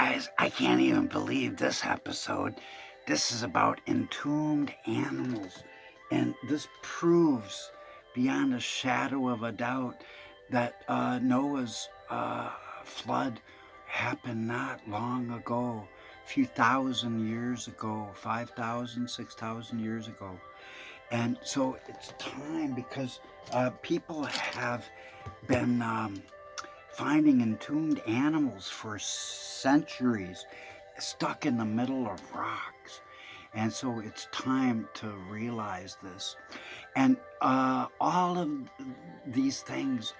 guys, I can't even believe this episode. This is about entombed animals. And this proves beyond a shadow of a doubt that Noah's flood happened not long ago, a few thousand years ago, 5,000, 6,000 years ago. And so it's time because people have been finding entombed animals for centuries stuck in the middle of rocks. And so it's time to realize this. And all of these things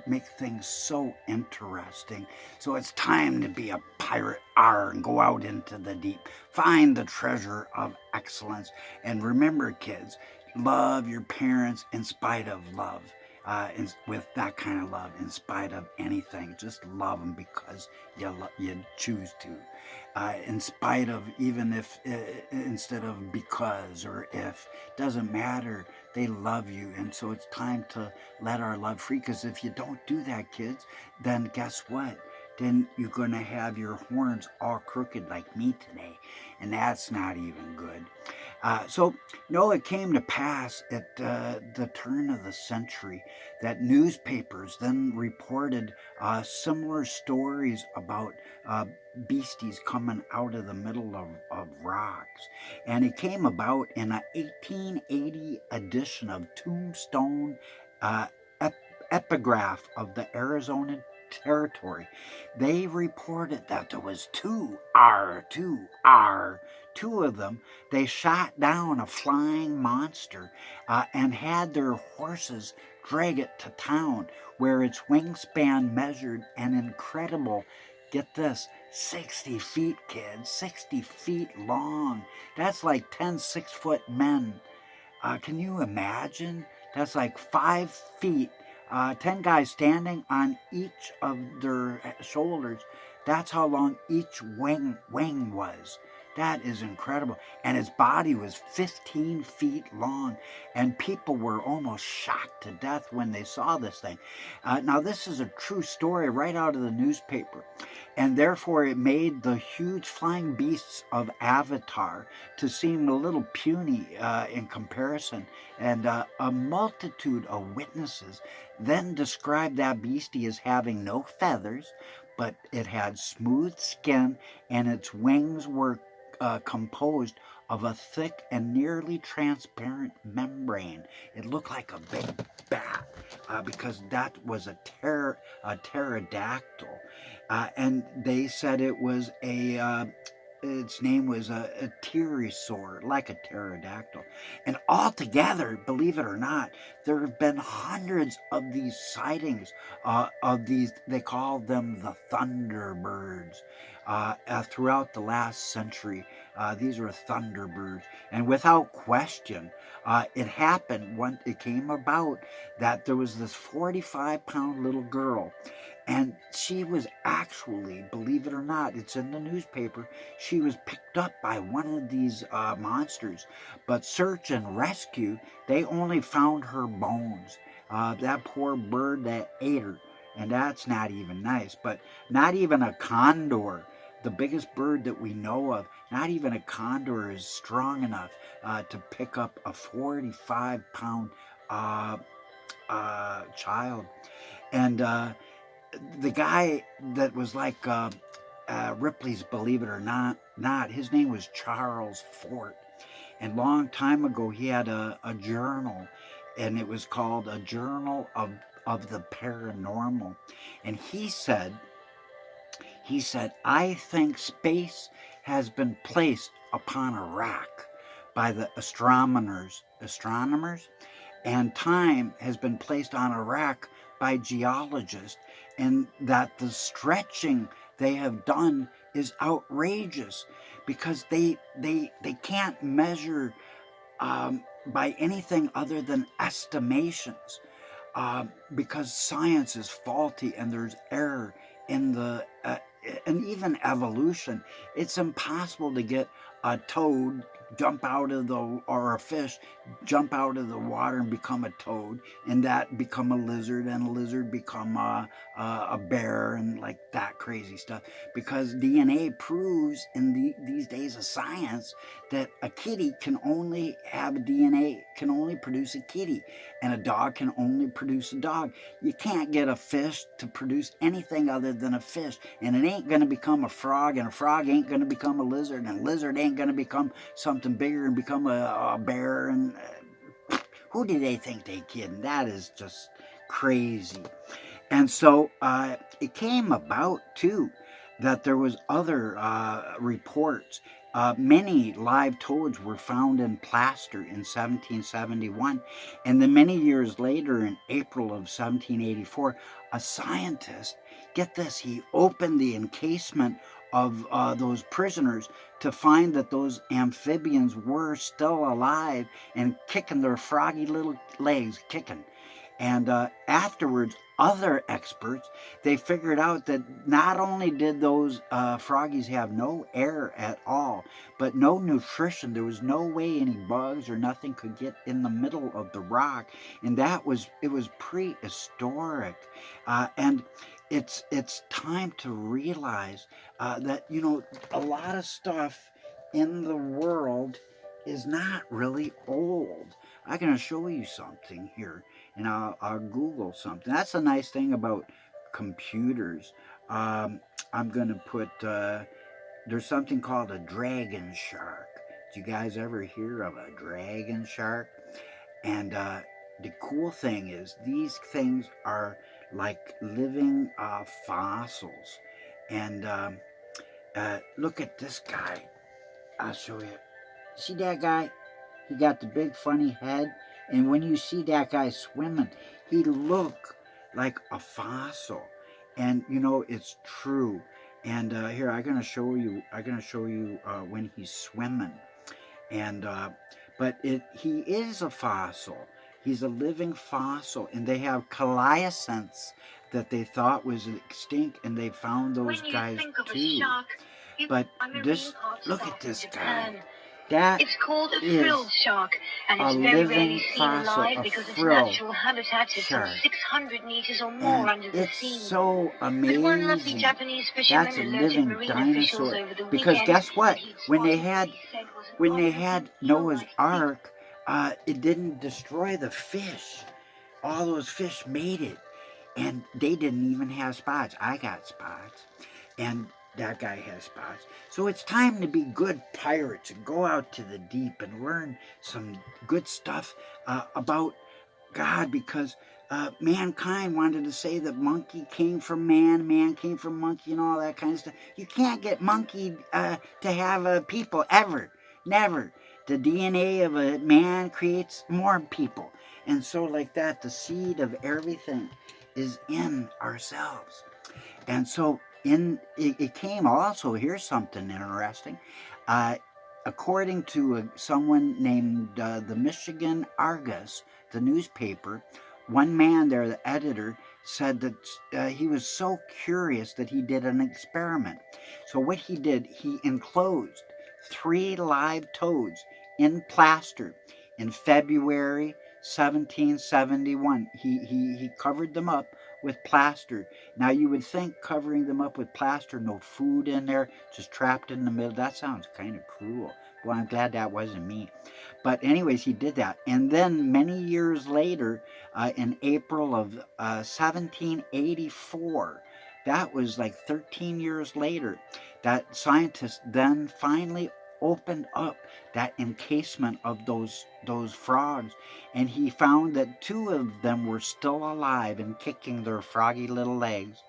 make things so interesting. So it's time to be a pirate and go out into the deep. Find the treasure of excellence. And remember, kids, love your parents in spite of love. With that kind of love, in spite of anything, just love them because you choose to. In spite of, even if instead of because or if, doesn't matter. They love you, and so it's time to let our love free. Because if you don't do that, kids, then guess what? Then you're gonna have your horns all crooked like me today, and that's not even good. So, no, it came to pass at the turn of the century that newspapers then reported similar stories about beasties coming out of the middle of rocks. And it came about in an 1880 edition of Tombstone uh, Epigraph of the Arizona Territory. They reported that there was two of them. They shot down a flying monster and had their horses drag it to town, where its wingspan measured an incredible, get this, 60 feet, kids, 60 feet long. That's like 10 6-foot men. Can you imagine? That's like 5 feet, 10 guys standing on each of their shoulders. That's how long each wing was. That is incredible. And his body was 15 feet long. And people were almost shocked to death when they saw this thing. Now, this is a true story right out of the newspaper. And therefore, it made the huge flying beasts of Avatar to seem a little puny in comparison. And a multitude of witnesses then described that beastie as having no feathers, but it had smooth skin, and its wings were composed of a thick and nearly transparent membrane. It looked like a big bat because that was a pterodactyl. And they said it was its name was a pterosaur, like a pterodactyl. And altogether, believe it or not, there have been hundreds of these sightings of these, they call them the Thunderbirds, throughout the last century. These are Thunderbirds. And without question, it happened when it came about that there was this 45-pound little girl. And she was actually, believe it or not, it's in the newspaper, she was picked up by one of these monsters. But search and rescue, they only found her bones. That poor bird that ate her. And that's not even nice. But not even a condor, the biggest bird that we know of, not even a condor is strong enough to pick up a 45-pound child. And the guy that was like Ripley's, believe it or not, his name was Charles Fort. And long time ago, he had a journal, and it was called A Journal of the Paranormal. And he said, I think space has been placed upon a rack by the astronomers, and time has been placed on a rack by geologists, and that the stretching they have done is outrageous because they can't measure by anything other than estimations, because science is faulty and there's error in the and even evolution. It's impossible to get a toad jump out of the, or a fish jump out of the water and become a toad, and that become a lizard, and a lizard become a bear, and like that crazy stuff. Because DNA proves in these days of science that a kitty can only have a DNA, can only produce a kitty, and a dog can only produce a dog. You can't get a fish to produce anything other than a fish, and it ain't going to become a frog, and a frog ain't going to become a lizard, and a lizard ain't going to become something bigger and become a bear. And who do they think they kidding? That is just crazy. And so it came about too that there was other reports. Many live toads were found in plaster in 1771, and then many years later, in April of 1784, a scientist, get this, he opened the encasement of those prisoners to find that those amphibians were still alive and kicking their froggy little legs, kicking. And afterwards, other experts, they figured out that not only did those froggies have no air at all, but no nutrition. There was no way any bugs or nothing could get in the middle of the rock, and it was prehistoric. And it's time to realize that, you know, a lot of stuff in the world is not really old. I'm going to show you something here, and I'll Google something. That's the nice thing about computers. I'm going to put, there's something called a dragon shark. Did you guys ever hear of a dragon shark? And the cool thing is these things are like living fossils. And look at this guy. I'll show you. See that guy? He got the big funny head, and when you see that guy swimming, he look like a fossil. And you know, it's true. And here, I'm gonna show you. When he's swimming. And but he is a fossil. He's a living fossil, and they have caliocents that they thought was extinct, and they found those guys too. But this, look at this guy. That it's called a frilled shark, and it's very rarely seen alive because its natural habitat is some 600 meters or more under the sea. It's so amazing. But one lovely Japanese fisherman that's a living dinosaur. Because guess what? When they had Noah's Ark, it didn't destroy the fish. All those fish made it, and they didn't even have spots. I got spots, and that guy has spots. So it's time to be good pirates and go out to the deep and learn some good stuff about God, because mankind wanted to say that monkey came from man, man came from monkey, and all that kind of stuff. You can't get monkey to have a people ever. Never. The DNA of a man creates more people. And so like that, the seed of everything is in ourselves. And so it came also, here's something interesting. According to someone named the Michigan Argus, the newspaper, one man there, the editor, said that he was so curious that he did an experiment. So what he did, he enclosed 3 live toads in plaster in February 1771. He covered them up with plaster. Now you would think covering them up with plaster, no food in there, just trapped in the middle, that sounds kind of cruel. Well, I'm glad that wasn't me. But anyways, he did that. And then many years later, in April of 1784, that was like 13 years later, that scientist then finally opened up that encasement of those frogs, and he found that 2 of them were still alive and kicking their froggy little legs.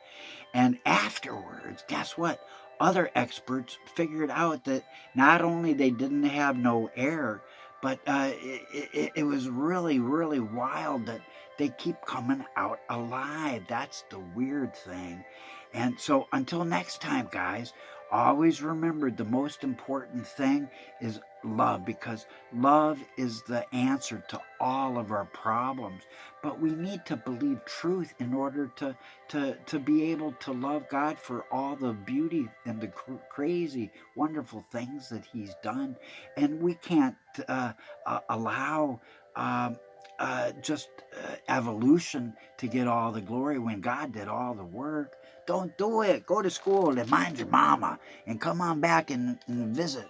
And afterwards, guess what? Other experts figured out that not only they didn't have no air, but it was really, really wild that they keep coming out alive. That's the weird thing. And so until next time, guys, Always remember the most important thing is love, because love is the answer to all of our problems. But we need to believe truth in order to be able to love God for all the beauty and the crazy, wonderful things that He's done. And we can't allow just evolution to get all the glory when God did all the work. Don't do it. Go to school and mind your mama, and come on back and visit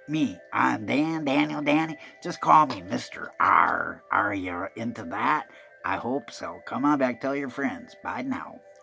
me. I'm Daniel Danny. Just call me Mr. R. Are you into that? I hope so. Come on back. Tell your friends. Bye now.